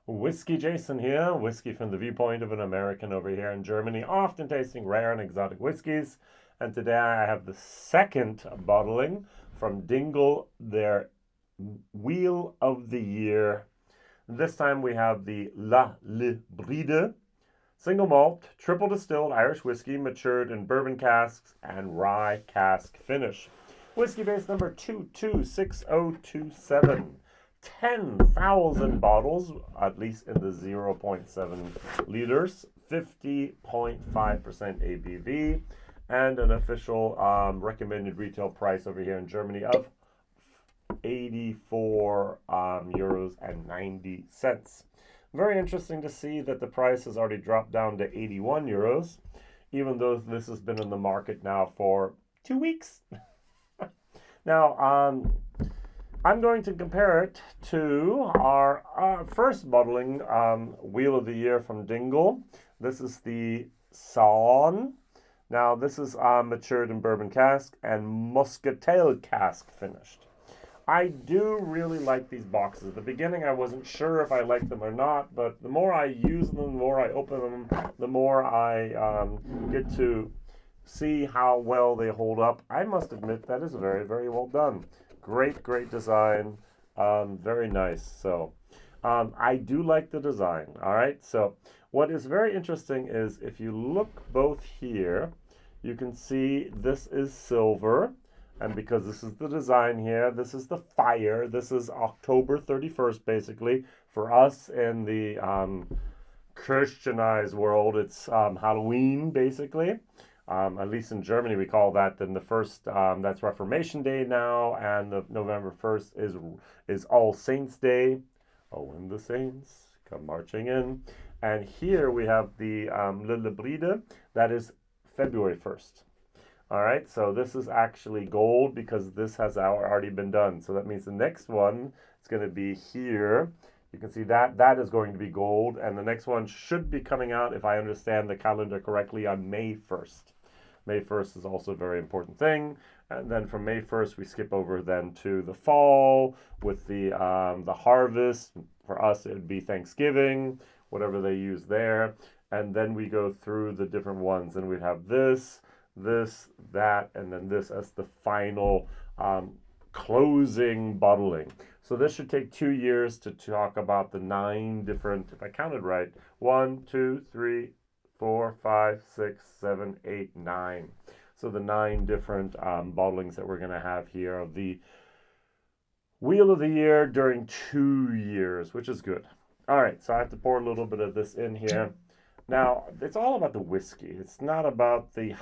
WhiskyJason here, whiskey from the viewpoint of an American over here in Germany, often tasting rare and exotic whiskeys. And today I have the second bottling from Dingle, their Wheel of the Year. This time we have the Bríde single malt, triple distilled Irish whiskey matured in bourbon casks and rye cask finish. Whiskybase number 226027. 10,000 bottles, at least in the 0.7 liters, 50.5% ABV, and an official recommended retail price over here in Germany of 84 euros and 90 cents. Very interesting to see that the price has already dropped down to 81 euros, even though this has been in the market now for 2 weeks. Now, I'm going to compare it to our first bottling Wheel of the Year from Dingle. This is the Salon. Now, this is matured in bourbon cask and muscatel cask finished. I do really like these boxes. At the beginning, I wasn't sure if I liked them or not, but the more I use them, the more I open them, the more I get to see how well they hold up. I must admit that is very, very well done. Great design. Very nice. So I do like the design. All right. So what is very interesting is if you look both here, you can see this is silver. And because this is the design here, this is the fire. This is October 31st, basically. For us in the Christianized world, it's Halloween, basically. At least in Germany, we call that then the first, that's Reformation Day now, and the November 1st is All Saints Day. Oh, when the saints come marching in. And here we have the Le Bríde, that is February 1st. All right, so this is actually gold because this has already been done. So that means the next one is going to be here. You can see that is going to be gold, and the next one should be coming out, if I understand the calendar correctly, on May 1st. May 1st is also a very important thing. And then from May 1st, we skip over then to the fall with the harvest. For us, it would be Thanksgiving, whatever they use there. And then we go through the different ones, and we'd have this, that, and then this as the final closing bottling. So this should take 2 years to talk about the 9 different, if I counted right, 1, 2, 3, 4, 5, 6, 7, 8, 9. So the 9 different bottlings that we're going to have here of the Wheel of the Year during 2 years, which is good. All right, so I have to pour a little bit of this in here. Now, it's all about the whiskey. It's not about the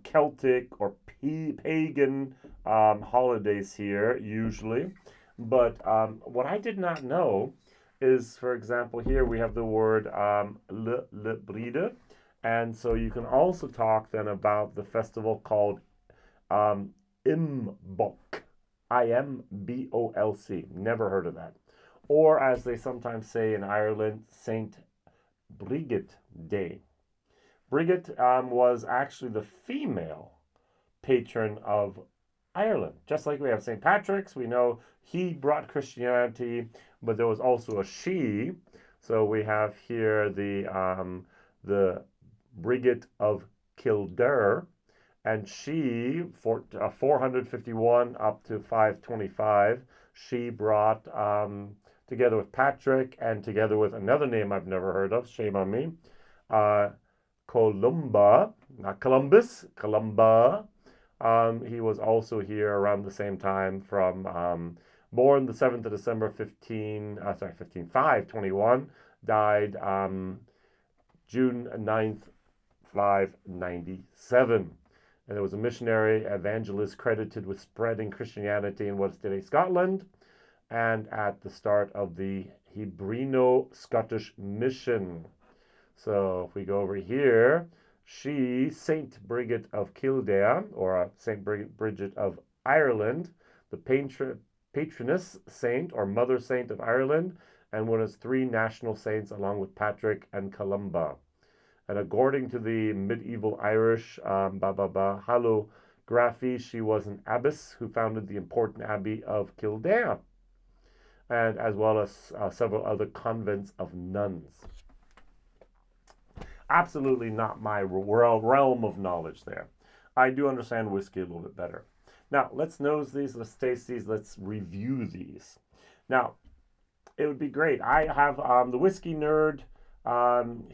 Celtic or pagan holidays here, usually. But what I did not know is, for example, here we have the word Le Bríde. And so you can also talk then about the festival called Imbolc. Imbolc. Never heard of that. Or as they sometimes say in Ireland, Saint Bríde Day. Bríde was actually the female patron of Ireland. Just like we have St. Patrick's, we know he brought Christianity, but there was also a she. So we have here the Bríde of Kildare, and she, 451 up to 525, she brought, together with Patrick and together with another name I've never heard of, shame on me, Columba, not Columbus, Columba. He was also here around the same time from, born the 7th of December, 521, died June 9th, 597. And there was a missionary evangelist credited with spreading Christianity in what's today Scotland, and at the start of the Hebrino-Scottish mission. So if we go over here, she, Saint Bríde of Kildare, or Saint Bridget of Ireland, the patroness saint or mother saint of Ireland, and one of 3 national saints along with Patrick and Columba. And according to the medieval Irish hagiography, she was an abbess who founded the important abbey of Kildare. and as well as several other convents of nuns. Absolutely not my realm of knowledge there. I do understand whiskey a little bit better. Now, let's nose these, let's taste these, let's review these. Now, it would be great. I have the whiskey nerd.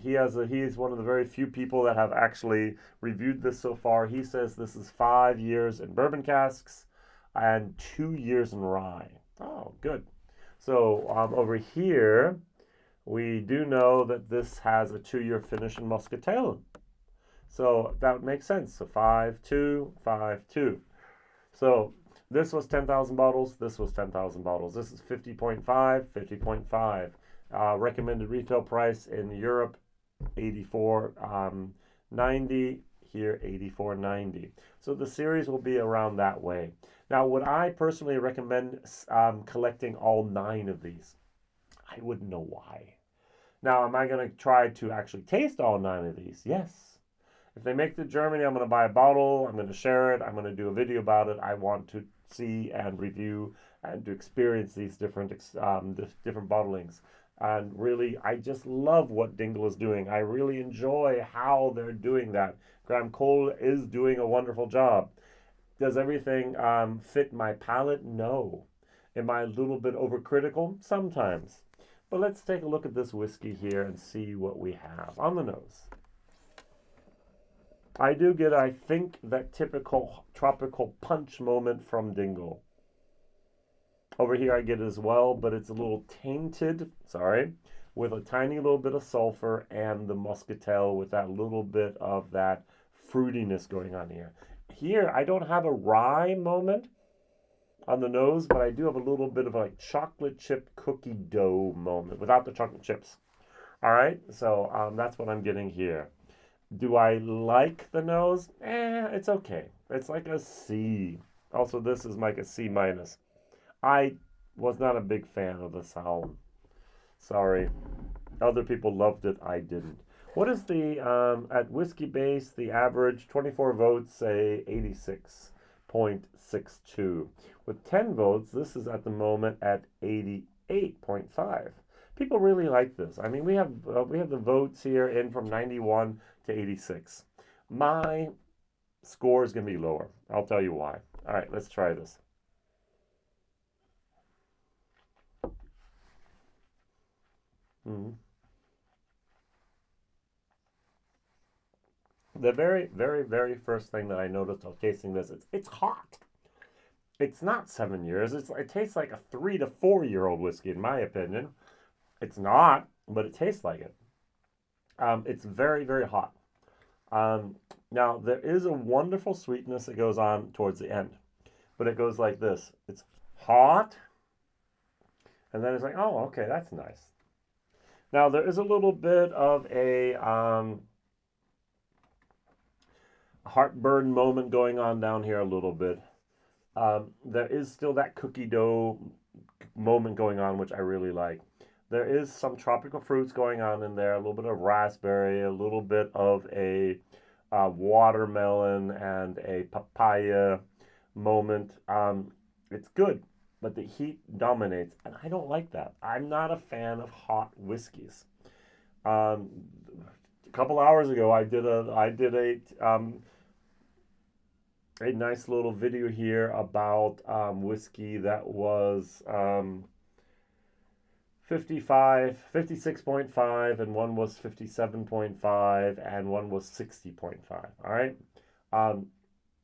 He is one of the very few people that have actually reviewed this so far. He says this is 5 years in bourbon casks and 2 years in rye. Oh, good. So over here, we do know that this has a 2-year finish in muscatel. So that would make sense. So 5-2, 5-2. So this was 10,000 bottles. This was 10,000 bottles. This is 50.5, 50.5. Recommended retail price in Europe, 84.90. Here, 84.90. So the series will be around that way. Now, would I personally recommend collecting all 9 of these? I wouldn't know why. Now, am I going to try to actually taste all 9 of these? Yes. If they make it to Germany, I'm going to buy a bottle. I'm going to share it. I'm going to do a video about it. I want to see and review and to experience these different bottlings. And really, I just love what Dingle is doing. I really enjoy how they're doing that. Graham Coull is doing a wonderful job. Does everything fit my palate? No. Am I a little bit overcritical? Sometimes. But let's take a look at this whiskey here and see what we have on the nose. I do get, I think, that typical tropical punch moment from Dingle. Over here I get it as well, but it's a little tainted, with a tiny little bit of sulfur and the muscatel with that little bit of that fruitiness going on here. Here, I don't have a rye moment on the nose, but I do have a little bit of a chocolate chip cookie dough moment without the chocolate chips. All right, so that's what I'm getting here. Do I like the nose? It's okay. It's like a C. Also, this is like a C minus. I was not a big fan of the sound. Sorry. Other people loved it. I didn't. What is the, at Whiskybase, the average 24 votes say 86.62. With 10 votes, this is at the moment at 88.5. People really like this. I mean, we have the votes here in from 91 to 86. My score is going to be lower. I'll tell you why. All right, let's try this. The very, very, very first thing that I noticed while tasting this, it's hot. It's not 7 years. It tastes like a 3 to 4 year old whiskey, in my opinion. It's not, but it tastes like it. It's very, very hot. Now, there is a wonderful sweetness that goes on towards the end, but it goes like this. It's hot, and then it's like, oh, okay, that's nice. Now, there is a little bit of a heartburn moment going on down here a little bit. There is still that cookie dough moment going on, which I really like. There is some tropical fruits going on in there, a little bit of raspberry, a little bit of a watermelon and a papaya moment. It's good, but the heat dominates, and I don't like that. I'm not a fan of hot whiskeys. A couple hours ago, I did a nice little video here about whiskey that was 56.5, and one was 57.5, and one was 60.5. All right,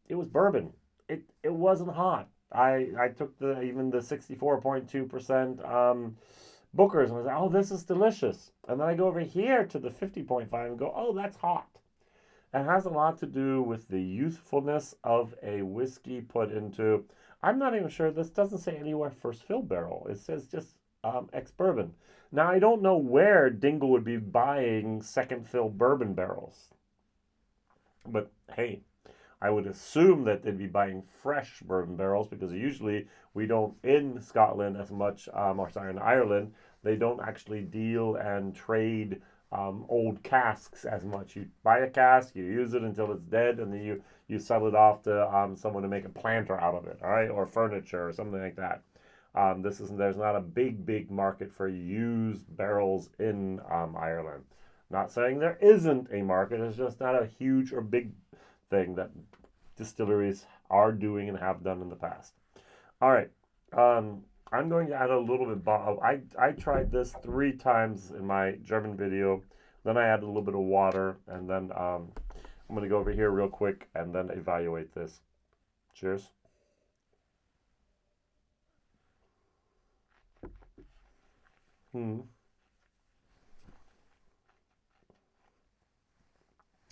it was bourbon. It wasn't hot. I took even the 64.2% Booker's and I was like, oh, this is delicious. And then I go over here to the 50.5 and go, oh, that's hot. It has a lot to do with the youthfulness of a whiskey put into. I'm not even sure. This doesn't say anywhere first fill barrel. It says just Ex-Bourbon. Now, I don't know where Dingle would be buying second fill bourbon barrels. But hey, I would assume that they'd be buying fresh bourbon barrels because usually we don't, in Scotland as much, in Ireland, they don't actually deal and trade old casks as much. You buy a cask, you use it until it's dead, and then you sell it off to someone to make a planter out of it, all right, or furniture or something like that. There's not a big market for used barrels in Ireland. Not saying there isn't a market, it's just not a huge or big thing that distilleries are doing and have done in the past. All right. I'm going to add a little bit. I tried this 3 times in my German video. Then I added a little bit of water, and then I'm going to go over here real quick and then evaluate this. Cheers.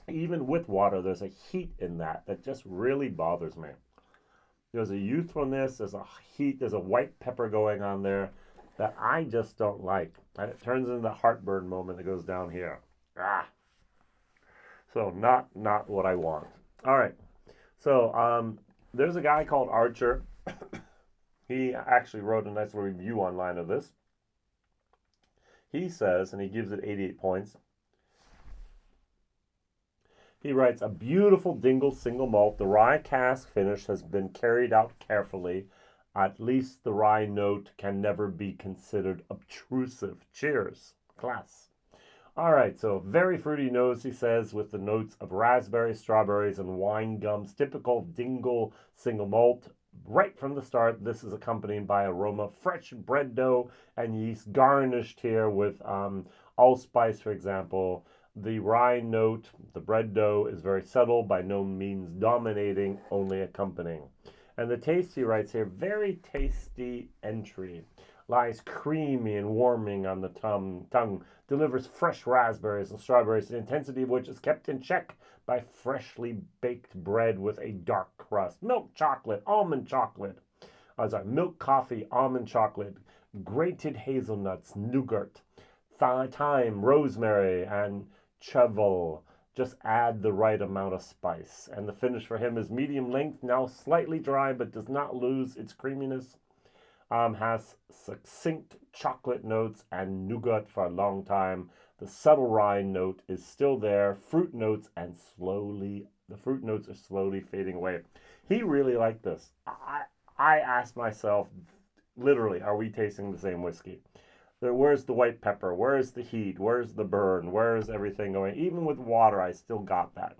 Even with water, there's a heat in that just really bothers me. There's a youthfulness, there's a heat, there's a white pepper going on there that I just don't like. And it turns into the heartburn moment that goes down here. So not what I want. All right. So there's a guy called Archer. He actually wrote a nice little review online of this. He says, and he gives it 88 points. He writes, a beautiful Dingle single malt. The rye cask finish has been carried out carefully. At least the rye note can never be considered obtrusive. Cheers. Class. All right, so very fruity nose, he says, with the notes of raspberries, strawberries, and wine gums. Typical Dingle single malt. Right from the start, this is accompanied by aroma, fresh bread dough, and yeast, garnished here with allspice, for example. The rye note, the bread dough, is very subtle, by no means dominating, only accompanying. And the taste, he writes here, very tasty entry. Lies creamy and warming on the tongue, delivers fresh raspberries and strawberries, the intensity of which is kept in check by freshly baked bread with a dark crust. Milk chocolate, almond chocolate. Milk coffee, almond chocolate, grated hazelnuts, nougat, thyme, rosemary, and cheval. Just add the right amount of spice. And the finish for him is medium length, now slightly dry, but does not lose its creaminess. Has succinct chocolate notes and nougat for a long time. The subtle rye note is still there. The fruit notes are slowly fading away. He really liked this. I asked myself, literally, are we tasting the same whiskey? Where's the white pepper? Where's the heat? Where's the burn? Where's everything going? Even with water, I still got that.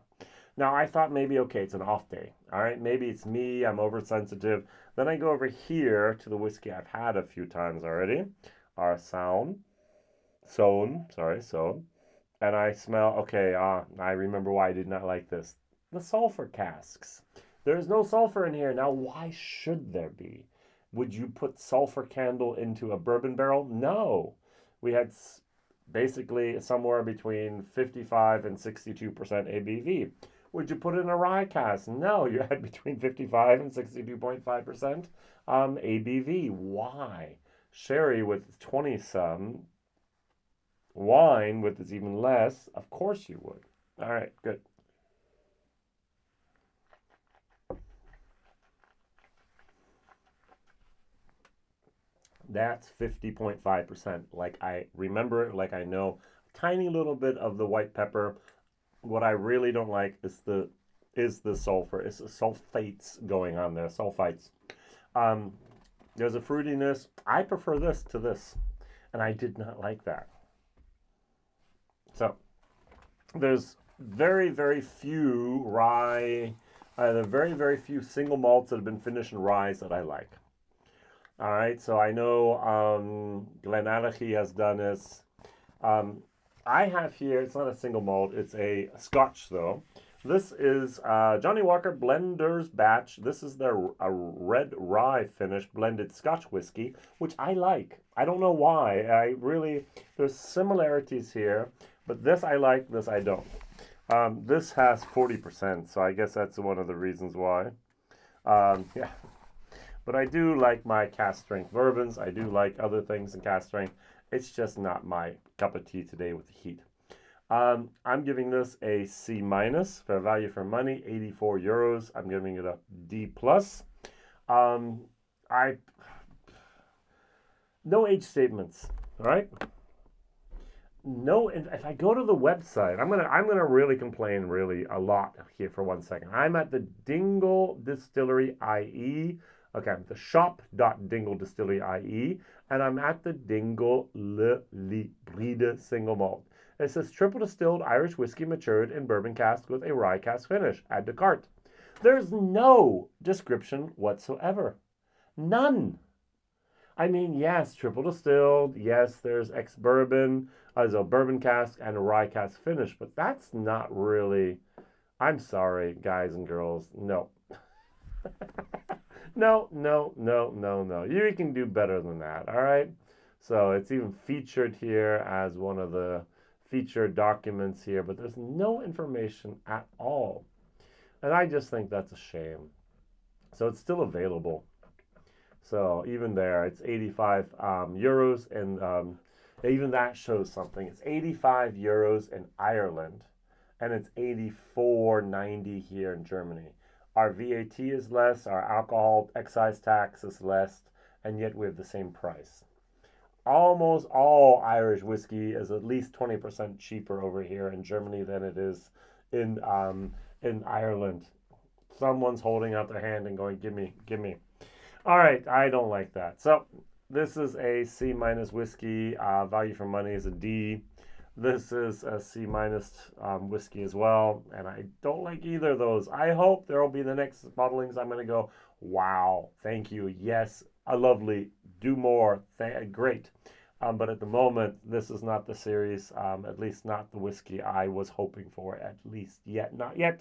Now, I thought maybe, okay, it's an off day. All right, maybe it's me. I'm oversensitive. Then I go over here to the whiskey I've had a few times already. Sown. And I smell, okay, I remember why I did not like this. The sulfur casks. There's no sulfur in here. Now, why should there be? Would you put sulfur candle into a bourbon barrel? No. We had basically somewhere between 55 and 62% ABV. Would you put it in a rye cask? No, you had between 55 and 62.5% ABV. Why? Sherry with 20-some, wine with it's even less. Of course you would. All right, good. That's 50.5%. Like I remember it, like I know. Tiny little bit of the white pepper. What I really don't like is the sulfur. It's the sulfates going on there. Sulfites. There's a fruitiness. I prefer this to this, and I did not like that. So there's very few rye. There are very few single malts that have been finished in rye that I like. All right, so I know Glenallachie has done this. I have here, it's not a single malt, it's a Scotch though. This is Johnny Walker Blender's Batch. This is a red rye finish blended Scotch whiskey, which I like. I don't know why. There's similarities here, but this I like, this I don't. This has 40%, so I guess that's one of the reasons why. Yeah. But I do like my cask strength bourbons. I do like other things in cask strength. It's just not my cup of tea today with the heat. I'm giving this a C minus for value for money, 84 euros. I'm giving it a D plus. No age statements. All right. No, if I go to the website, I'm gonna really complain really a lot here for 1 second. I'm at the Dingle Distillery, i.e. Okay, I'm at the shop.dingledistillery.ie, and I'm at the Dingle Le Bríde single malt. It says triple distilled Irish whiskey matured in bourbon cask with a rye cask finish. Add to cart. There's no description whatsoever. None. I mean, yes, triple distilled. Yes, there's ex-bourbon as a bourbon cask and a rye cask finish, but that's not really. I'm sorry, guys and girls. No. No, no, no, no, no. You can do better than that, all right? So it's even featured here as one of the featured documents here, but there's no information at all. And I just think that's a shame. So it's still available. So even there, it's 85 euros, and even that shows something. It's 85 euros in Ireland, and it's 84.90 here in Germany. Our VAT is less, our alcohol excise tax is less, and yet we have the same price. Almost all Irish whiskey is at least 20% cheaper over here in Germany than it is in Ireland. Someone's holding out their hand and going, "Give me, give me." All right, I don't like that. So this is a C minus whiskey. Value for money is a D. This is a C minus whiskey as well, and I don't like either of those. I hope there will be the next bottlings. I'm going to go, wow, thank you. Yes, lovely. Do more. Great. But at the moment, this is not the series, at least not the whiskey I was hoping for, at least yet. Not yet.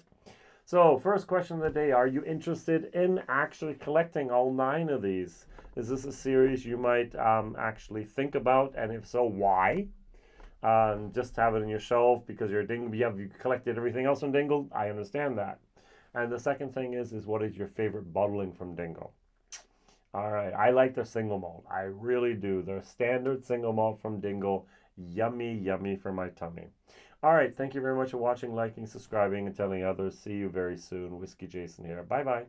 So, first question of the day, are you interested in actually collecting all 9 of these? Is this a series you might actually think about, and if so, why? Just have it on your shelf because you're Dingle. You collected everything else from Dingle. I understand that. And the second thing is what is your favorite bottling from Dingle? All right, I like their single malt. I really do. Their standard single malt from Dingle, yummy, yummy for my tummy. All right, thank you very much for watching, liking, subscribing, and telling others. See you very soon. Whiskey Jason here. Bye-bye.